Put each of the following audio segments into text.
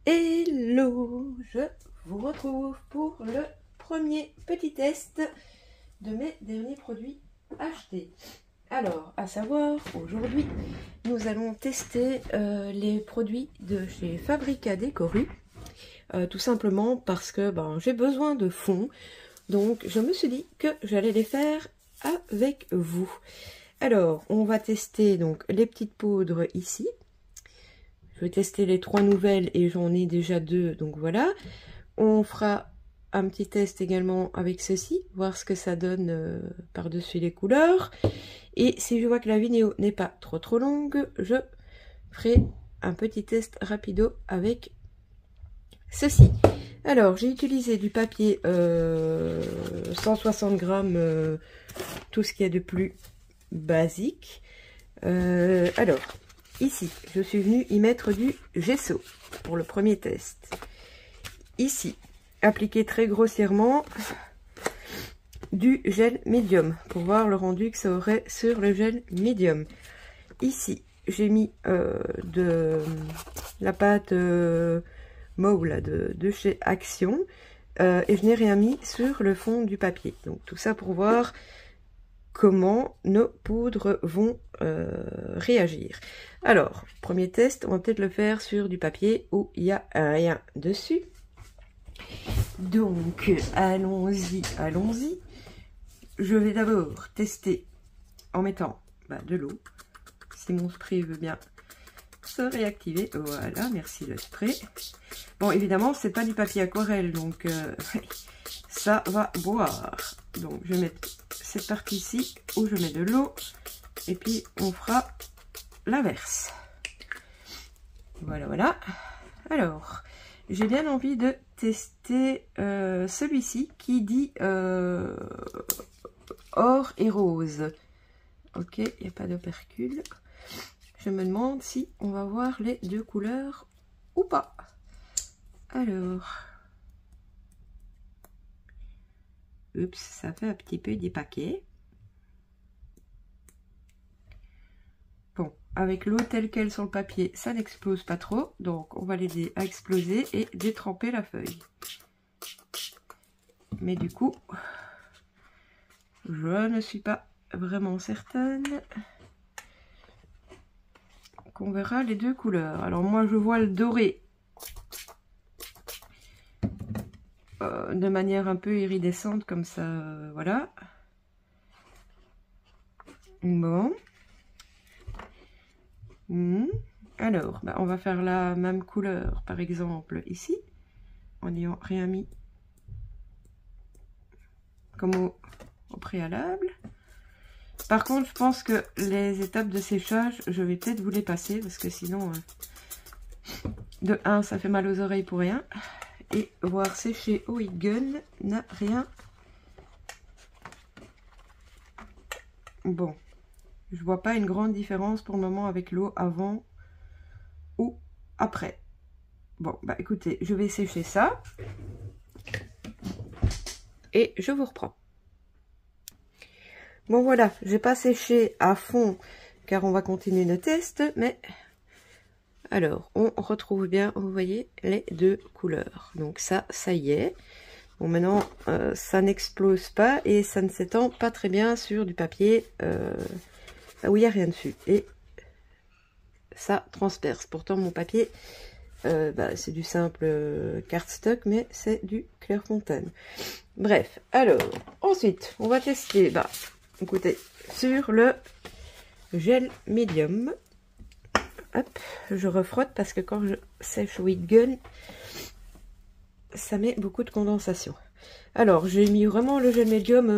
Hello, je vous retrouve pour le premier petit test de mes derniers produits achetés. Alors, à savoir, aujourd'hui, nous allons tester les produits de chez Fabrica Décoru. Tout simplement parce que j'ai besoin de fonds. Donc, je me suis dit que j'allais les faire avec vous. Alors, on va tester donc les petites poudres ici. Je vais tester les 3 nouvelles et j'en ai déjà 2, donc voilà. On fera un petit test également avec ceci, voir ce que ça donne par-dessus les couleurs. Et si je vois que la vidéo n'est pas trop longue, je ferai un petit test rapido avec ceci. Alors, j'ai utilisé du papier 160 grammes, tout ce qu'il y a de plus basique. Alors, ici, je suis venue y mettre du gesso pour le premier test. Ici, appliquer très grossièrement du gel médium pour voir le rendu que ça aurait sur le gel médium. Ici, j'ai mis de la pâte mauve là, de chez Action et je n'ai rien mis sur le fond du papier. Donc tout ça pour voir comment nos poudres vont réagir. Alors, premier test, on va peut-être le faire sur du papier où il n'y a rien dessus. Donc, allons-y. Je vais d'abord tester en mettant de l'eau. Si mon spray veut bien se réactiver. Voilà, merci le spray. Bon, évidemment, c'est pas du papier aquarelle, donc ça va boire. Donc, je vais mettre cette partie-ci où je mets de l'eau. Et puis, on fera l'inverse. Voilà. Alors, j'ai bien envie de tester celui-ci qui dit or et rose. Ok, il n'y a pas d'opercule. Je me demande si on va voir les deux couleurs ou pas. Alors, oups, ça fait un petit peu des paquets. Bon, avec l'eau telle qu'elle sur le papier, ça n'explose pas trop. Donc, on va l'aider à exploser et détremper la feuille. Mais du coup, je ne suis pas vraiment certaine qu'on verra les deux couleurs. Alors, moi, je vois le doré de manière un peu iridescente, comme ça, voilà. Bon. Alors, on va faire la même couleur, par exemple, ici, en n'ayant rien mis comme au préalable. Par contre, je pense que les étapes de séchage, je vais peut-être vous les passer, parce que sinon, de 1, ça fait mal aux oreilles pour rien. Et voir sécher au heat gun n'a rien. Bon, je vois pas une grande différence pour le moment avec l'eau avant ou après. Bon, écoutez, je vais sécher ça. Et je vous reprends. Bon voilà, je vais pas sécher à fond car on va continuer nos tests, mais alors on retrouve bien, vous voyez, les deux couleurs. Donc ça y est. Bon, maintenant ça n'explose pas et ça ne s'étend pas très bien sur du papier où il n'y a rien dessus. Et ça transperce. Pourtant mon papier c'est du simple cardstock, mais c'est du Clairefontaine. Bref, alors ensuite on va tester écoutez, sur le gel médium. Hop, je refrotte parce que quand je sèche au heat gun, ça met beaucoup de condensation. Alors, j'ai mis vraiment le gel médium,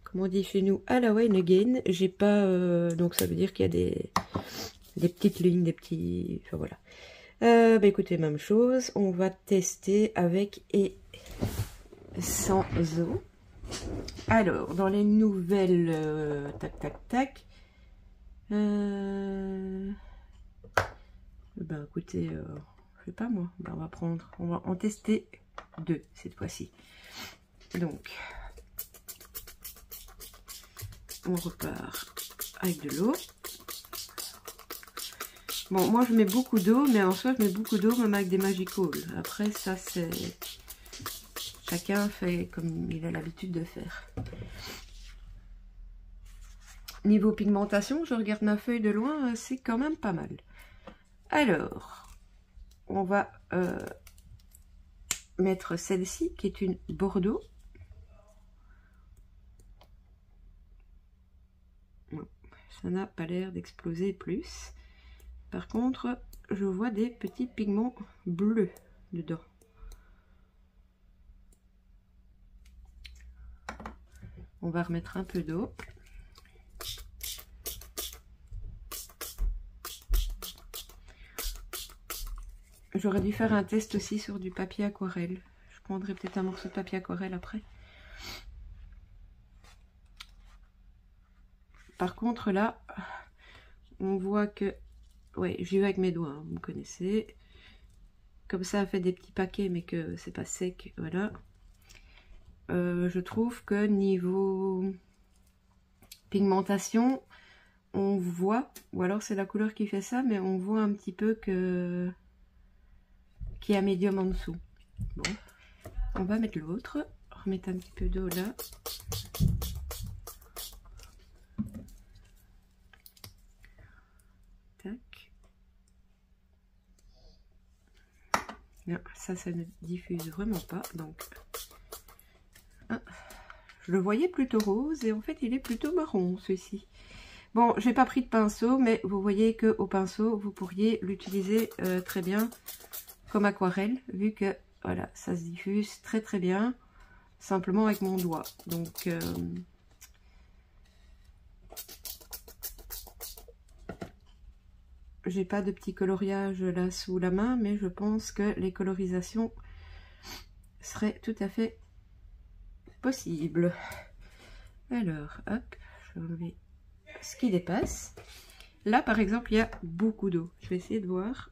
comme on dit chez nous, à la Wine Again. J'ai pas, donc ça veut dire qu'il y a des petites lignes, des petits, enfin voilà. Écoutez, même chose, on va tester avec et sans eau. Alors, dans les nouvelles, tac. Écoutez, je sais pas moi. On va en tester 2 cette fois-ci. Donc, on repart avec de l'eau. Bon, moi je mets beaucoup d'eau, mais en soi je mets beaucoup d'eau même avec des Magical. Après ça c'est... Chacun fait comme il a l'habitude de faire. Niveau pigmentation, je regarde ma feuille de loin, c'est quand même pas mal. Alors, on va mettre celle-ci qui est une Bordeaux. Non, ça n'a pas l'air d'exploser plus. Par contre, je vois des petits pigments bleus dedans. On va remettre un peu d'eau. J'aurais dû faire un test aussi sur du papier aquarelle. Je prendrai peut-être un morceau de papier aquarelle après. Par contre là, on voit que... Ouais, j'y vais avec mes doigts, hein, vous me connaissez. Comme ça, fait des petits paquets, mais que c'est pas sec, voilà. Je trouve que niveau pigmentation, on voit, ou alors c'est la couleur qui fait ça, mais on voit un petit peu que qu'il y a médium en dessous. Bon, on va mettre l'autre, remettre un petit peu d'eau là. Tac. Non, ça ne diffuse vraiment pas, donc... Ah, je le voyais plutôt rose et en fait il est plutôt marron celui-ci. Bon, j'ai pas pris de pinceau, mais vous voyez que au pinceau vous pourriez l'utiliser très bien comme aquarelle, vu que voilà, ça se diffuse très très bien simplement avec mon doigt. Donc j'ai pas de petit coloriage là sous la main, mais je pense que les colorisations seraient tout à fait possible. Alors, hop, je vais enlever ce qui dépasse. Là, par exemple, il y a beaucoup d'eau. Je vais essayer de voir.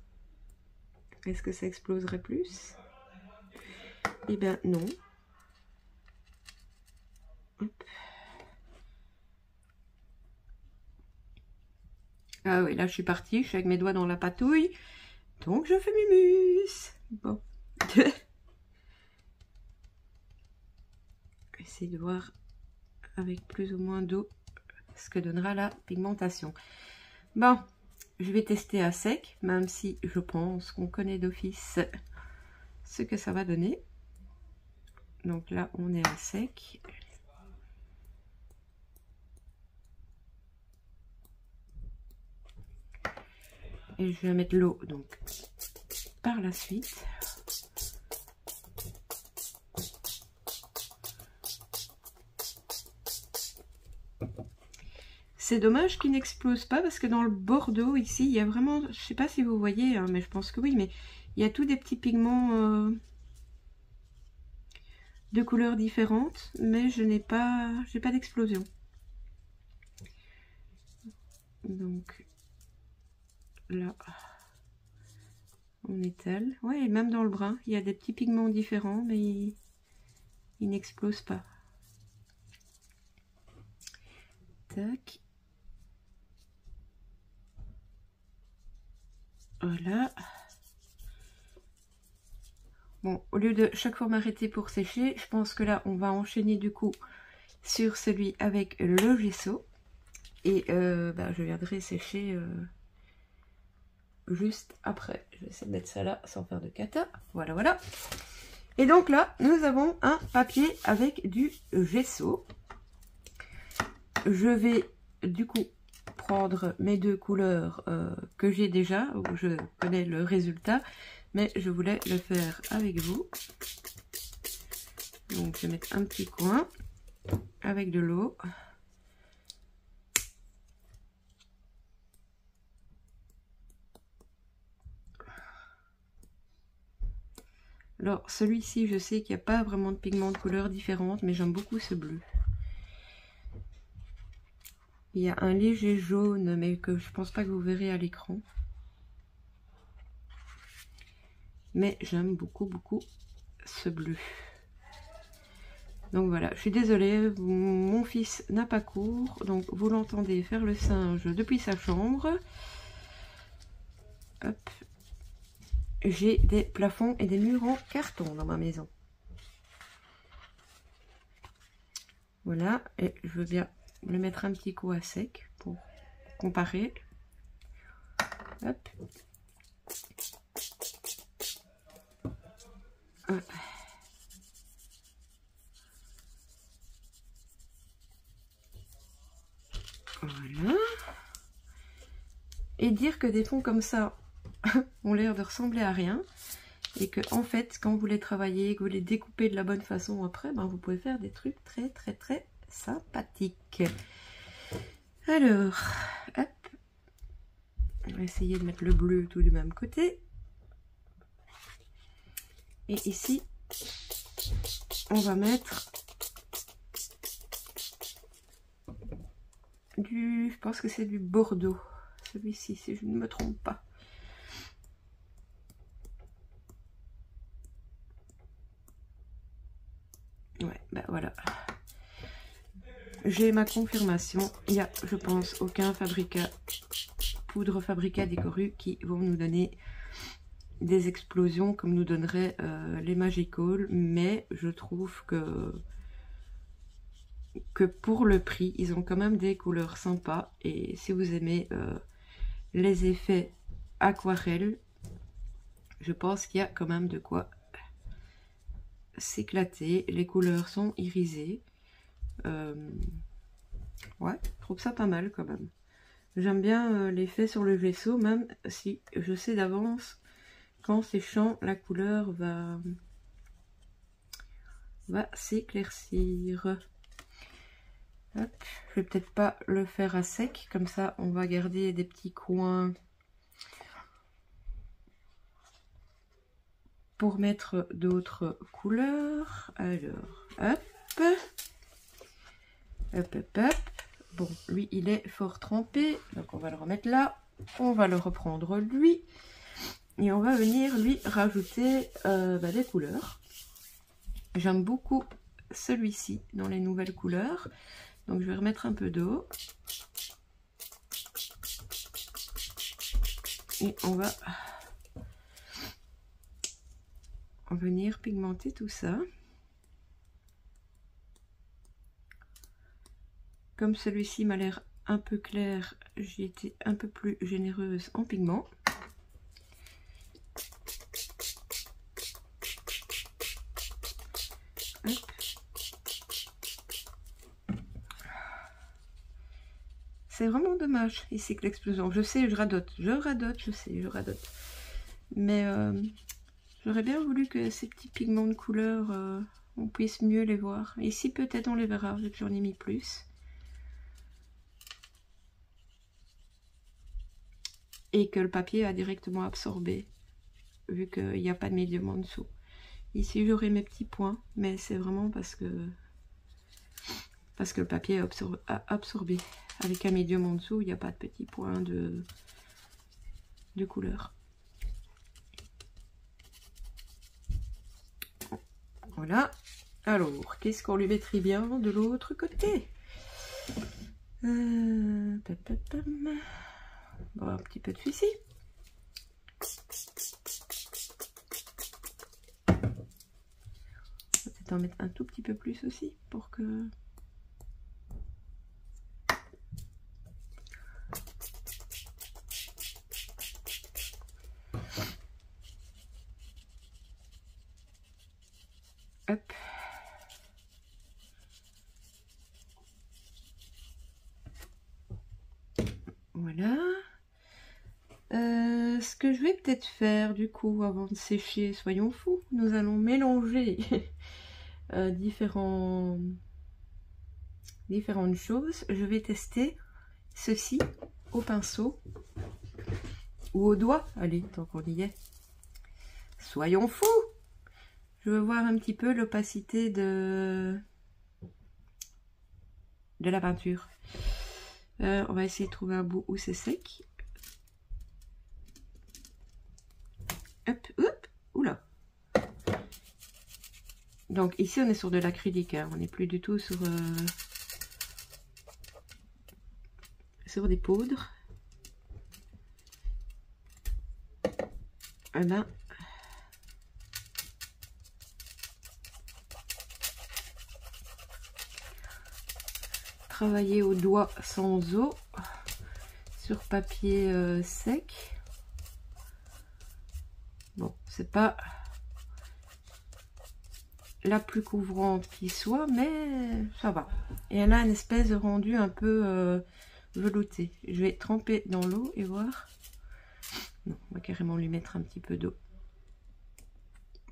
Est-ce que ça exploserait plus? Eh bien, non. Hop. Ah oui, là, je suis partie. Je suis avec mes doigts dans la patouille. Donc, je fais mumus. Bon. Essayer de voir avec plus ou moins d'eau ce que donnera la pigmentation. Bon, je vais tester à sec, même si je pense qu'on connaît d'office ce que ça va donner. Donc là, on est à sec. Et je vais mettre l'eau donc par la suite. C'est dommage qu'il n'explose pas parce que dans le Bordeaux ici, il y a vraiment, je sais pas si vous voyez, hein, mais je pense que oui, mais il y a tous des petits pigments de couleurs différentes, mais je n'ai pas, j'ai pas d'explosion. Donc là, on étale. Ouais, et même dans le brun, il y a des petits pigments différents, mais il n'explose pas. Tac. Voilà. Bon, au lieu de chaque fois m'arrêter pour sécher, je pense que là, on va enchaîner du coup sur celui avec le gesso. Et je viendrai sécher juste après. Je vais essayer de mettre ça là sans faire de cata. Voilà, voilà. Et donc là, nous avons un papier avec du gesso. Je vais du coup prendre mes deux couleurs que j'ai déjà, où je connais le résultat, mais je voulais le faire avec vous. Donc je vais mettre un petit coin avec de l'eau. Alors celui-ci, je sais qu'il n'y a pas vraiment de pigments de couleurs différentes, mais j'aime beaucoup ce bleu. Il y a un léger jaune, mais que je pense pas que vous verrez à l'écran. Mais j'aime beaucoup, beaucoup ce bleu. Donc voilà, je suis désolée, mon fils n'a pas cours, donc vous l'entendez faire le singe depuis sa chambre. Hop. J'ai des plafonds et des murs en carton dans ma maison. Voilà, et je veux bien le mettre un petit coup à sec pour comparer. Hop. Hop. Voilà. Et dire que des fonds comme ça ont l'air de ressembler à rien. Et que en fait, quand vous les travaillez, que vous les découpez de la bonne façon après, ben, vous pouvez faire des trucs très très très sympathiques. Alors, hop. On va essayer de mettre le bleu tout du même côté. Et ici, on va mettre du... Je pense que c'est du bordeaux. Celui-ci, si je ne me trompe pas. Ouais, ben voilà. J'ai ma confirmation. Il n'y a, je pense, aucun poudre fabricat décoru qui vont nous donner des explosions comme nous donneraient les Magical. Mais je trouve que pour le prix, ils ont quand même des couleurs sympas. Et si vous aimez les effets aquarelle, je pense qu'il y a quand même de quoi s'éclater. Les couleurs sont irisées. Ouais, je trouve ça pas mal quand même. J'aime bien l'effet sur le vaisseau, même si je sais d'avance qu'en séchant, la couleur va s'éclaircir. Je vais peut-être pas le faire à sec, comme ça on va garder des petits coins pour mettre d'autres couleurs. Alors, hop. Hop, hop, hop. Bon, lui, il est fort trempé. Donc, on va le remettre là. On va le reprendre, lui. Et on va venir lui rajouter des couleurs. J'aime beaucoup celui-ci dans les nouvelles couleurs. Donc, je vais remettre un peu d'eau. Et on va venir pigmenter tout ça. Comme celui-ci m'a l'air un peu clair, j'ai été un peu plus généreuse en pigment. C'est vraiment dommage ici que l'explosion. Je sais, je radote, je sais, je radote. Mais j'aurais bien voulu que ces petits pigments de couleur, on puisse mieux les voir. Ici peut-être on les verra, j'ai j'en ai mis plus. Et que le papier a directement absorbé, vu qu'il n'y a pas de médium en dessous. Ici j'aurai mes petits points, mais c'est vraiment parce que le papier a absorbé. Avec un médium en dessous, il n'y a pas de petits points de couleur. Voilà. Alors, qu'est-ce qu'on lui mettrait bien de l'autre côté? Bon, un petit peu de celui-ci. Peut-être en mettre un tout petit peu plus aussi pour que... Hop. Voilà. Ce que je vais peut-être faire du coup avant de sécher, soyons fous, nous allons mélanger différentes choses. Je vais tester ceci au pinceau ou au doigt. Allez, tant qu'on y est. Soyons fous! Je veux voir un petit peu l'opacité de la peinture. On va essayer de trouver un bout où c'est sec. Hop, hop, oula. Donc ici on est sur de l'acrylique, hein. On n'est plus du tout sur des poudres. eh ben, travailler au doigt sans eau sur papier sec. Bon, c'est pas la plus couvrante qui soit, mais ça va. Et elle a une espèce de rendu un peu velouté. Je vais tremper dans l'eau et voir. Non, on va carrément lui mettre un petit peu d'eau.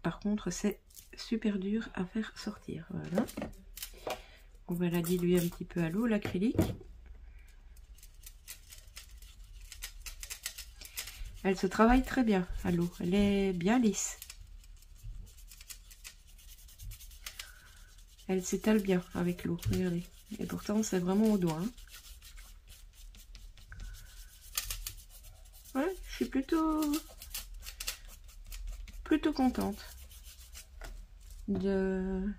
Par contre, c'est super dur à faire sortir. Voilà. On va la diluer un petit peu à l'eau, l'acrylique. Elle se travaille très bien à l'eau. Elle est bien lisse. Elle s'étale bien avec l'eau, regardez. Et pourtant, c'est vraiment au doigt. Hein. Ouais, je suis plutôt contente de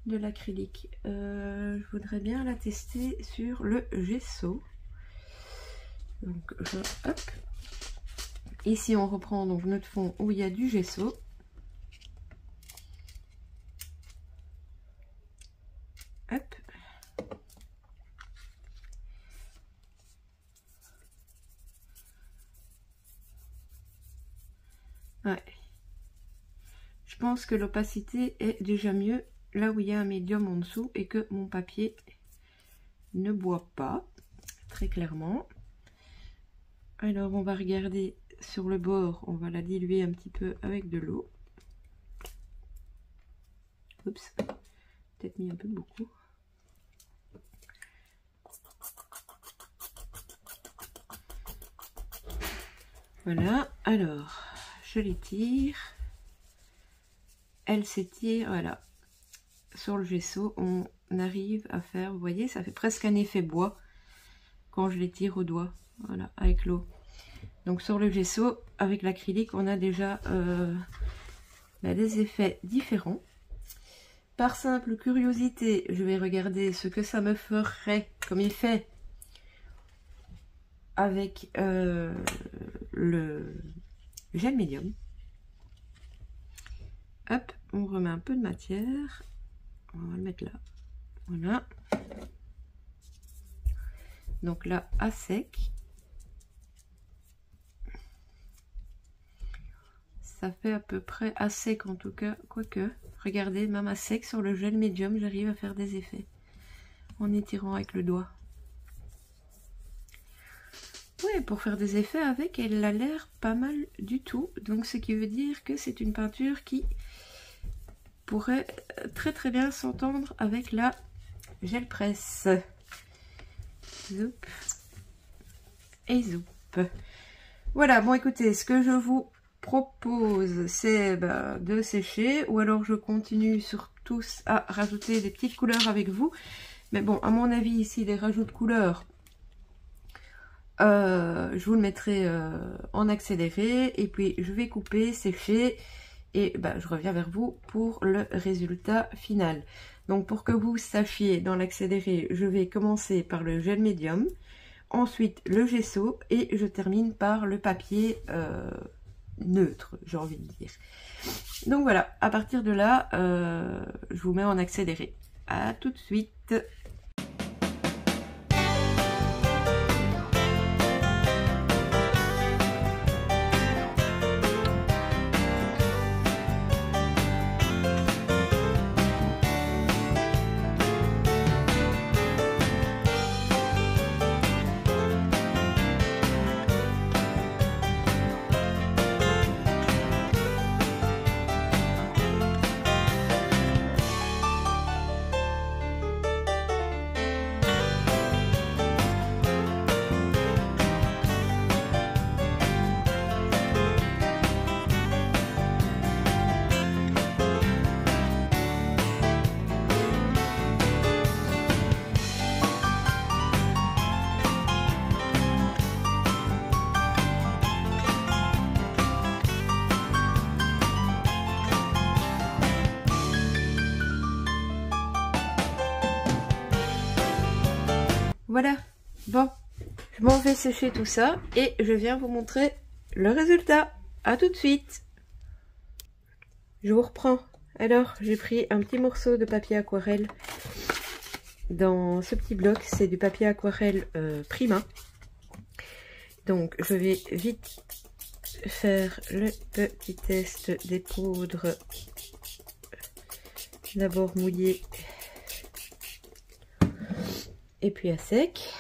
l'acrylique. Je voudrais bien la tester sur le gesso. Donc, hop. Ici, on reprend donc notre fond où il y a du gesso. Hop. Ouais. Je pense que l'opacité est déjà mieux là où il y a un médium en dessous et que mon papier ne boit pas, très clairement. Alors, on va regarder sur le bord, on va la diluer un petit peu avec de l'eau. Oups, peut-être mis un peu beaucoup. Voilà, alors, je l'étire. Elle s'étire, voilà. Sur le gesso, on arrive à faire, vous voyez, ça fait presque un effet bois quand je l'étire au doigt, voilà, avec l'eau. Donc sur le gesso, avec l'acrylique, on a déjà des effets différents. Par simple curiosité, je vais regarder ce que ça me ferait comme effet avec le gel médium. Hop, on remet un peu de matière. On va le mettre là. Voilà. Donc là, à sec. Ça fait à peu près à sec en tout cas, quoique. Regardez, même à sec sur le gel médium, j'arrive à faire des effets. En étirant avec le doigt. Ouais, pour faire des effets avec, elle a l'air pas mal du tout. Donc ce qui veut dire que c'est une peinture qui pourrait très très bien s'entendre avec la gel presse. Zoup. Et zoup. Voilà, bon écoutez, ce que je vous propose, c'est de sécher, ou alors je continue sur tous à rajouter des petites couleurs avec vous. Mais bon, à mon avis, ici, les rajouts de couleurs, je vous le mettrai en accéléré, et puis je vais couper, sécher, et je reviens vers vous pour le résultat final. Donc pour que vous sachiez, dans l'accéléré, je vais commencer par le gel médium, ensuite le gesso, et je termine par le papier neutre, j'ai envie de dire. Donc voilà, à partir de là, je vous mets en accéléré. À tout de suite. Voilà, bon, je m'en vais sécher tout ça et je viens vous montrer le résultat. À tout de suite. Je vous reprends. Alors, j'ai pris un petit morceau de papier aquarelle. Dans ce petit bloc, c'est du papier aquarelle Prima. Donc, je vais vite faire le petit test des poudres. D'abord mouillé et puis à sec.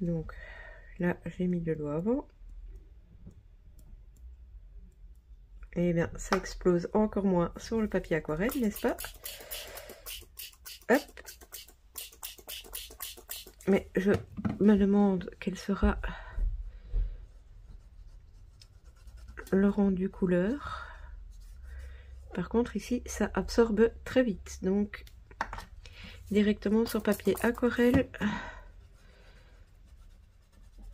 Donc, là, j'ai mis de l'eau avant. Et bien, ça explose encore moins sur le papier aquarelle, n'est-ce pas? Hop. Mais je me demande quel sera le rendu couleur. Par contre, ici, ça absorbe très vite. Donc, directement sur papier aquarelle,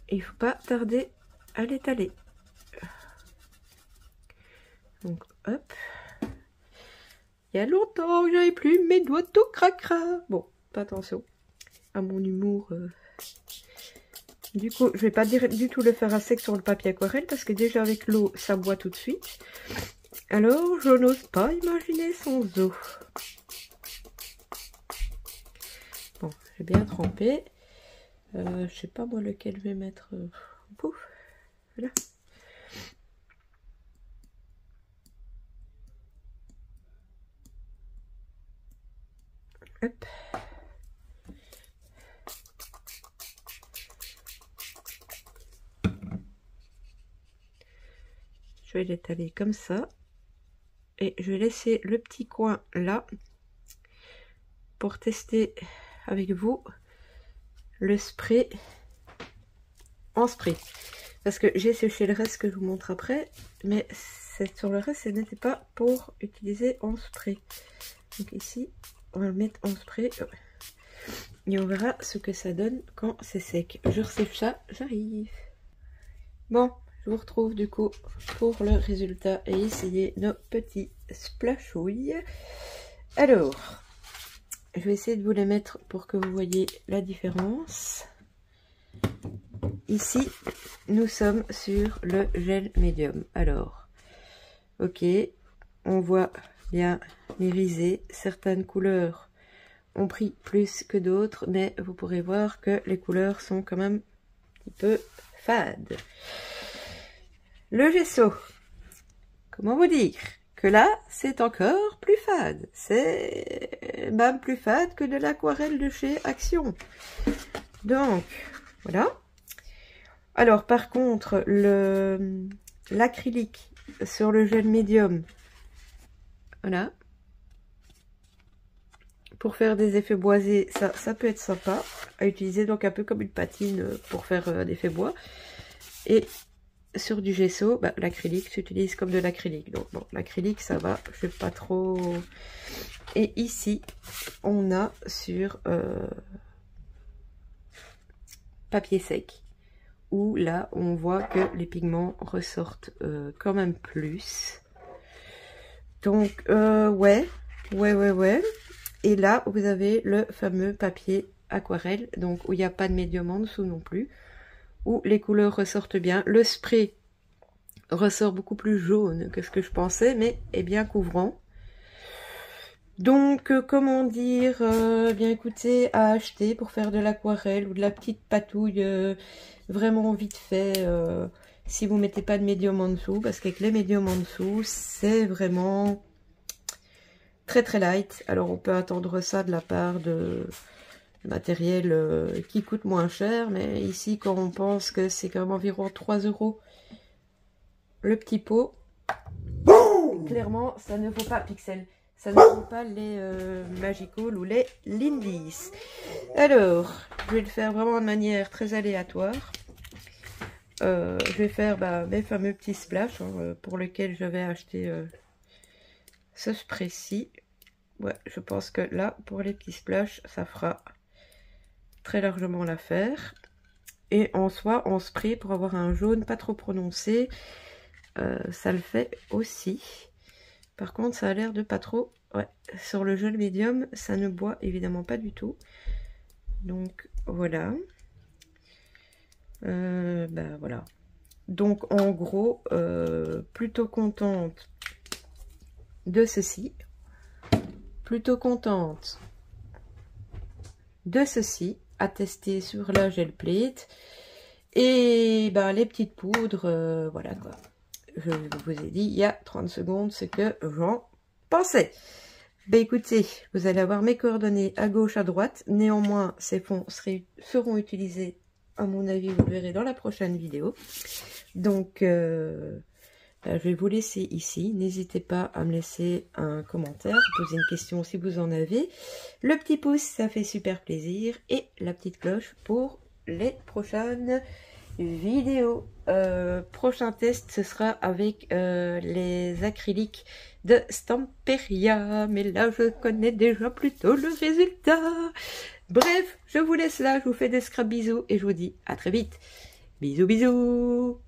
il ne faut pas tarder à l'étaler. Donc, hop. Il y a longtemps que j'avais plus mes doigts tout cracra. Bon, pas attention à mon humour. Du coup, je vais pas du tout le faire à sec sur le papier aquarelle parce que déjà avec l'eau, ça boit tout de suite. Alors, je n'ose pas imaginer sans eau. Bon, j'ai bien trempé. Je sais pas moi lequel je vais mettre. Pouf, voilà. Hop. Je vais l'étaler comme ça. Et je vais laisser le petit coin là pour tester avec vous le spray en spray. Parce que j'ai séché le reste que je vous montre après. Mais sur le reste, ce n'était pas pour utiliser en spray. Donc ici, on va le mettre en spray. Et on verra ce que ça donne quand c'est sec. Je resèche ça, j'arrive. Bon, je vous retrouve du coup pour le résultat et essayer nos petits splashouilles. Alors, je vais essayer de vous les mettre pour que vous voyez la différence. Ici, nous sommes sur le gel médium. Alors, ok, on voit bien m'irisé. Certaines couleurs ont pris plus que d'autres, mais vous pourrez voir que les couleurs sont quand même un petit peu fades. Le gesso, comment vous dire que là, c'est encore plus fade. C'est même plus fade que de l'aquarelle de chez Action. Donc, voilà. Alors, par contre, l'acrylique sur le gel médium, voilà. Pour faire des effets boisés, ça peut être sympa à utiliser, donc un peu comme une patine pour faire d'effets bois. Et sur du gesso, bah, l'acrylique s'utilise comme de l'acrylique. Donc bon, l'acrylique ça va, je sais pas trop. Et ici, on a sur papier sec, où là on voit que les pigments ressortent quand même plus. Donc ouais. Et là, vous avez le fameux papier aquarelle, donc où il n'y a pas de médium en dessous non plus, où les couleurs ressortent bien. Le spray ressort beaucoup plus jaune que ce que je pensais, mais est bien couvrant. Donc, comment dire, bien écoutez, à acheter pour faire de l'aquarelle ou de la petite patouille vraiment vite fait, si vous mettez pas de médium en dessous, parce qu'avec les médiums en dessous, c'est vraiment très light. Alors on peut attendre ça de la part de matériel qui coûte moins cher, mais ici quand on pense que c'est quand même environ 3 € le petit pot, clairement ça ne vaut pas Pixel, ça ne vaut pas les Magical ou les Lindis. Alors je vais le faire vraiment de manière très aléatoire. Je vais faire mes fameux petits splash pour lesquels j'avais acheté ce spray-ci. Ouais, je pense que là, pour les petits splash, ça fera très largement l'affaire. Et en soi, en spray, pour avoir un jaune pas trop prononcé, ça le fait aussi. Par contre, ça a l'air de pas trop... Ouais, sur le gel médium, ça ne boit évidemment pas du tout. Donc, voilà. Voilà. Donc en gros, plutôt contente de ceci. Plutôt contente de ceci. À tester sur la gel plate. Et ben, les petites poudres, voilà quoi. Je vous ai dit il y a 30 secondes ce que j'en pensais. Ben écoutez, vous allez avoir mes coordonnées à gauche, à droite. Néanmoins, ces fonds seront utilisés, à mon avis, vous le verrez dans la prochaine vidéo. Donc, ben, je vais vous laisser ici. N'hésitez pas à me laisser un commentaire, poser une question si vous en avez. Le petit pouce, ça fait super plaisir. Et la petite cloche pour les prochaines vidéos. Prochain test, ce sera avec les acryliques de Stamperia. Mais là, je connais déjà plutôt le résultat. Bref, je vous laisse là. Je vous fais des scrap bisous et je vous dis à très vite. Bisous, bisous.